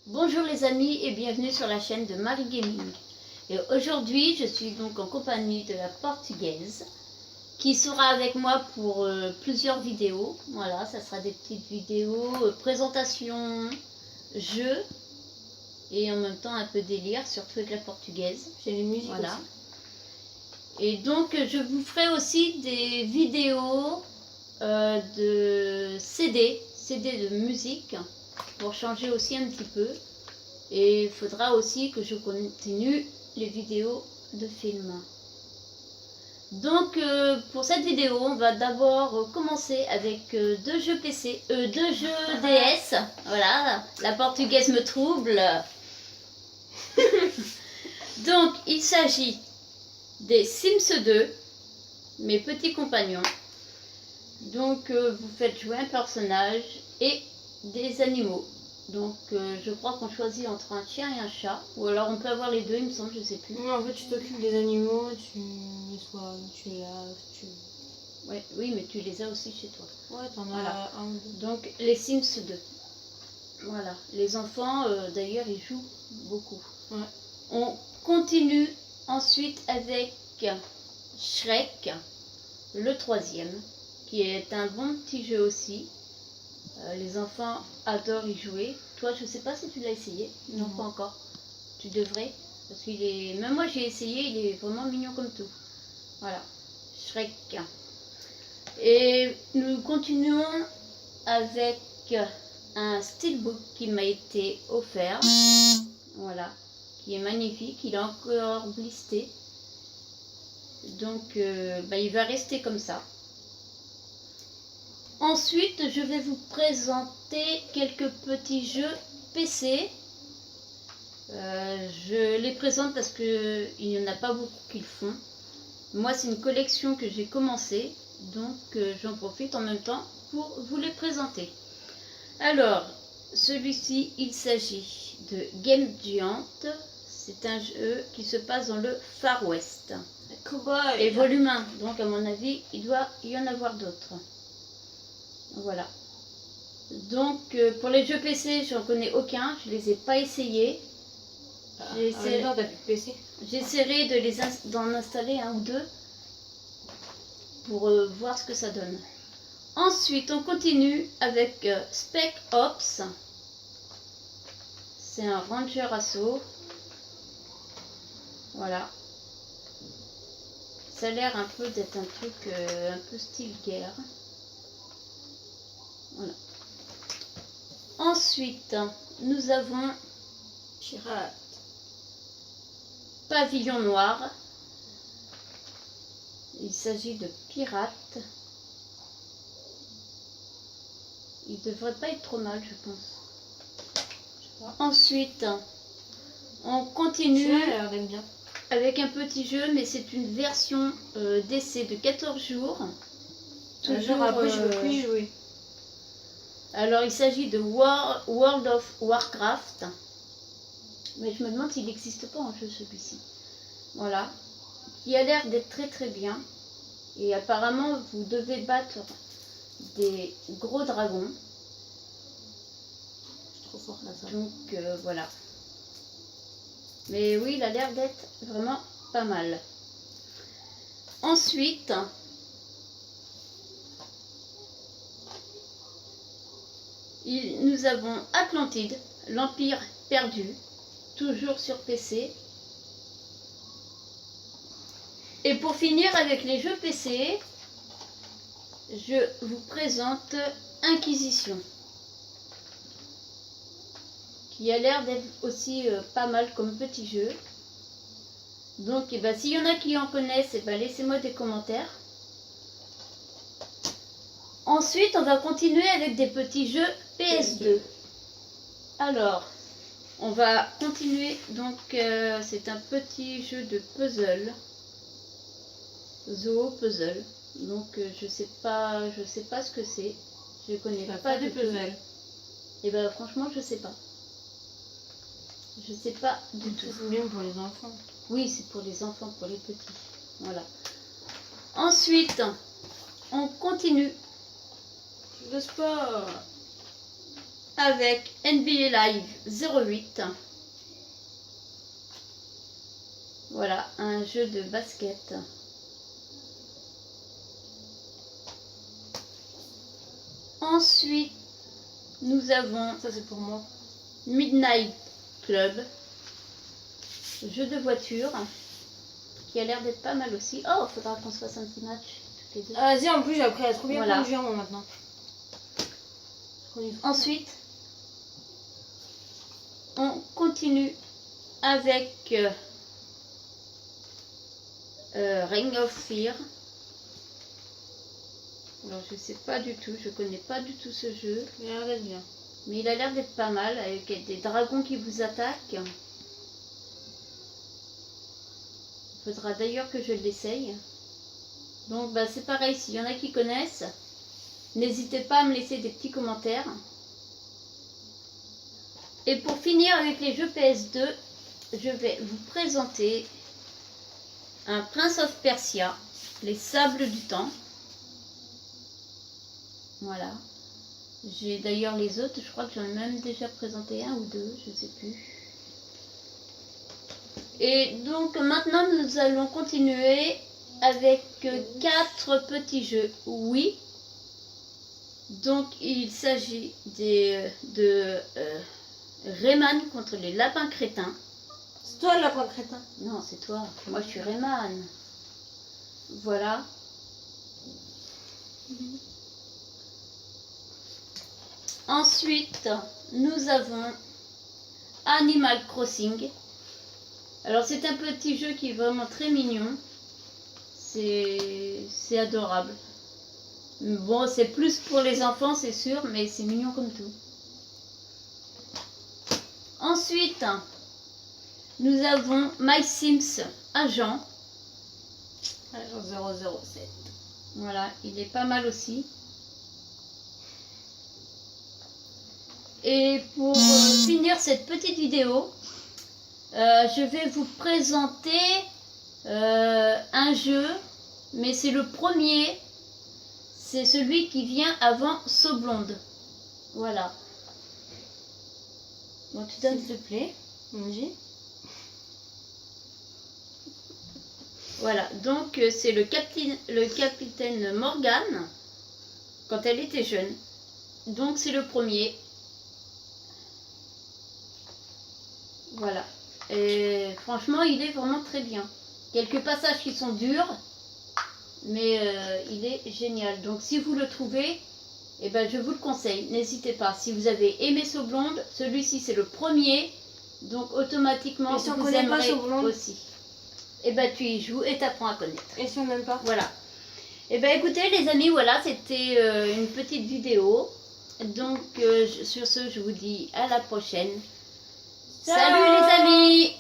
Bonjour les amis et bienvenue sur la chaîne de Marie Gaming. Et aujourd'hui je suis donc en compagnie de la portugaise qui sera avec moi pour plusieurs vidéos. Voilà, ça sera des petites vidéos, présentations, jeux et en même temps un peu délire, surtout avec la portugaise. J'ai les musiques voilà. aussi. Et donc je vous ferai aussi des vidéos de CD de musique pour changer aussi un petit peu. Et il faudra aussi que je continue les vidéos de films. Donc pour cette vidéo, on va d'abord commencer avec deux jeux PC, deux jeux DS. Voilà, la portugaise me trouble. Donc il s'agit des Sims 2, mes petits compagnons. Donc vous faites jouer un personnage et des animaux. Donc je crois qu'on choisit entre un chien et un chat. Ou alors on peut avoir les deux, il me semble, je sais plus. Oui, en fait, tu t'occupes des animaux, tu les soignes, tu les laves, Ouais, oui, mais tu les as aussi chez toi. Ouais, t'en Voilà. as un ou deux. Donc les Sims 2. Voilà. Les enfants, d'ailleurs, ils jouent beaucoup. Ouais. On continue ensuite avec Shrek, le troisième, qui est un bon petit jeu aussi. Les enfants adorent y jouer. Toi, je sais pas si tu l'as essayé. Non, pas encore. Tu devrais. Parce qu'il est. Même moi, j'ai essayé. Il est vraiment mignon comme tout. Voilà. Shrek. Et nous continuons avec un steelbook qui m'a été offert. Voilà. Qui est magnifique. Il est encore blister. Donc, il va rester comme ça. Ensuite, je vais vous présenter quelques petits jeux PC. Je les présente parce qu'il n'y en a pas beaucoup qui le font. Moi, c'est une collection que j'ai commencée, donc j'en profite en même temps pour vous les présenter. Alors, celui-ci, il s'agit de Game Giant. C'est un jeu qui se passe dans le Far West. Et volume 1, donc à mon avis, il doit y en avoir d'autres. Voilà. Donc pour les jeux PC, j'en connais aucun, je les ai pas essayés. J'essaierai d'en installer un ou deux pour voir ce que ça donne. Ensuite, on continue avec Spec Ops. C'est un Ranger Assaut. Voilà. Ça a l'air un peu d'être un truc un peu style guerre. Voilà. Ensuite, nous avons Pirate. Pavillon Noir. Il s'agit de pirates. Il devrait pas être trop mal, je pense. Ensuite, on continue bien. avec un petit jeu, mais c'est une version d'essai de 14 jours. Toujours après, je peux plus y jouer. Alors, il s'agit de World of Warcraft. Mais je me demande s'il n'existe pas en jeu celui-ci. Voilà. Qui a l'air d'être très très bien. Et apparemment, vous devez battre des gros dragons. C'est trop fort là, ça. Donc voilà. Mais oui, il a l'air d'être vraiment pas mal. Ensuite, nous avons Atlantide, l'Empire perdu, toujours sur PC. Et pour finir avec les jeux PC, je vous présente Inquisition, qui a l'air d'être aussi pas mal comme petit jeu. Donc s'il y en a qui en connaissent, laissez-moi des commentaires. Ensuite, on va continuer avec des petits jeux PS2. Alors, on va continuer. Donc, c'est un petit jeu de puzzle. Zoo puzzle. Donc, je sais pas ce que c'est. Je connais pas de puzzle. Et franchement, je sais pas. Je sais pas du tout. C'est bien pour les enfants. Oui, c'est pour les enfants, pour les petits. Voilà. Ensuite, on continue. Je laisse pas. avec NBA Live 08. Voilà, un jeu de basket. Ensuite, nous avons Ça, c'est pour moi. Midnight Club, jeu de voiture, qui a l'air d'être pas mal aussi. Oh, faudra qu'on se fasse un petit match toutes les deux. Ah, vas-y, en plus, j'ai appris à trop bien Voilà. conduire, moi, maintenant. Ensuite, on continue avec Ring of Fear. Alors, je sais pas du tout, je connais pas du tout ce jeu. Il a l'air d'être bien. Mais il a l'air d'être pas mal, avec des dragons qui vous attaquent. Il faudra d'ailleurs que je l'essaye. Donc bah, c'est pareil, s'il y en a qui connaissent, n'hésitez pas à me laisser des petits commentaires. Et pour finir avec les jeux PS2, je vais vous présenter un Prince of Persia, les Sables du Temps. Voilà. J'ai d'ailleurs les autres, je crois que j'en ai même déjà présenté un ou deux, je ne sais plus. Et donc maintenant nous allons continuer avec 4 petits jeux. Oui. Donc il s'agit de Rayman contre les lapins crétins. C'est toi le lapin crétin. Non, c'est toi. Moi je suis Rayman. Voilà. Ensuite, nous avons Animal Crossing. Alors c'est un petit jeu qui est vraiment très mignon. C'est adorable. Bon, c'est plus pour les enfants, c'est sûr, mais c'est mignon comme tout. Ensuite, nous avons My Sims Agent. Agent 007. Voilà, il est pas mal aussi. Et pour finir cette petite vidéo, je vais vous présenter un jeu, mais c'est le premier, c'est celui qui vient avant So Blonde. Voilà. Bon, tu donnes S'il te plaît. Vas-y. Voilà, donc c'est le capitaine Morgan quand elle était jeune. Donc c'est le premier. Voilà. Et franchement, il est vraiment très bien. Quelques passages qui sont durs, mais il est génial. Donc si vous le trouvez, eh ben, je vous le conseille. N'hésitez pas. Si vous avez aimé So Blonde, celui-ci c'est le premier. Donc automatiquement, et si on vous connaît pas aimerez So Blonde aussi. Et ben tu y joues et t'apprends à connaître. Et si on n'aime pas? Voilà. Et ben écoutez les amis, voilà, c'était une petite vidéo. Donc sur ce, je vous dis à la prochaine. Ciao. Salut les amis!